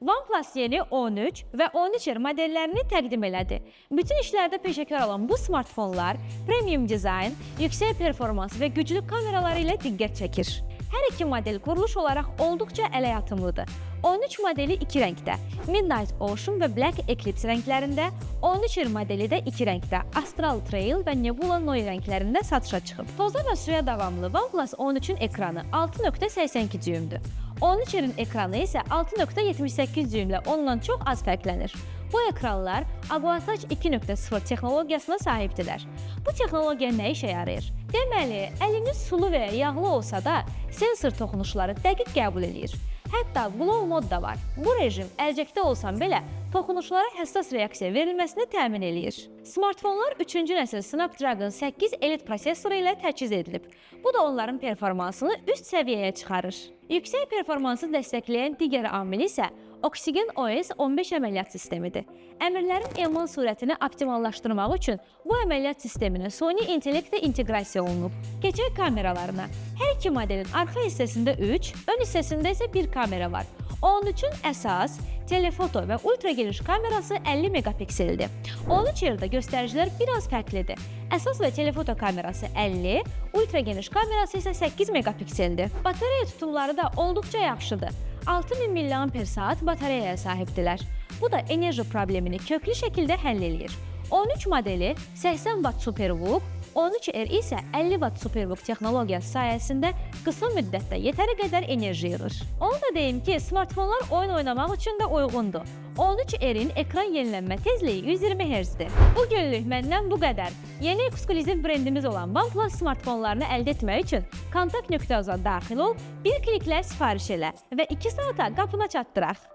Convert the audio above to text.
OnePlus yeni 13 və 13R modellərini təqdim elədi. Bütün işlərdə peşəkar olan bu smartfonlar premium dizayn, yüksək performans və güclü kameraları ilə diqqət çəkir. Hər iki model quruluş olaraq olduqca ələyatımlıdır. 13 modeli 2 rəngdə, Midnight Ocean və Black Eclipse rənglərində, 13R modeli də 2 rəngdə, Astral Trail və Nebula Noir rənglərində satışa çıxıb. Toza və suya davamlı OnePlus 13-ün ekranı 6.82 düymdür. 13R-in ekranı isə 6.78 düymlə ondan çox az fərqlənir. Bu ekranlar Aguatouch 2.0 texnologiyasına sahibdirlər. Bu texnologiya nə işə yarayır? Deməli, əliniz sulu və ya yağlı olsa da sensor toxunuşları dəqiq qəbul edir. Hətta Glow mod da var. Bu rejim əlcəkdə olsan belə toxunuşlara həssas reaksiya verilməsini təmin eləyir. Smartfonlar 3-cü nəsil Snapdragon 8 Elite prosesoru ilə təchiz edilib. Bu da onların performansını üst səviyyəyə çıxarır. Yüksək performansı dəstəkləyən digər amil isə Oxygen OS 15 əməliyyat sistemidir. Əmrlərin emal sürətini optimallaşdırmaq üçün bu əməliyyat sisteminin Sony Intellect-də inteqrasiya olunub. Keçək kameralarına. Hər iki modelin arxa hissəsində 3, ön hissəsində isə 1 kamera var. 13-ün əsas, telefoto və ultra geniş kamerası 50 megapikseldir. 13R-də göstəricilər biraz fərqlidir. Əsas və telefoto kamerası 50, ultra geniş kamerası isə 8 megapikseldir. Batareya tutumları da olduqca yaxşıdır. 6000 mAh batareyaya sahibdilər. Bu da enerji problemini köklü şəkildə həll eləyir. 13 modeli 80 Watt SuperVOOC, 13R isə 50 Watt SuperVOOC texnologiyası sayəsində qısa müddətdə yetəri qədər enerji yığır. Onu da deyim ki, smartfonlar oyun oynamaq üçün də uyğundur. 13R-in ekran yenilənmə tezliyi 120 Hz-dir. Bugünlük məndən bu qədər. Yeni eksklüziv brendimiz olan OnePlus smartfonlarını əldə etmək üçün kontakt.uz-a daxil ol, bir kliklə sifariş elə və 2 saata qapına çatdıraq.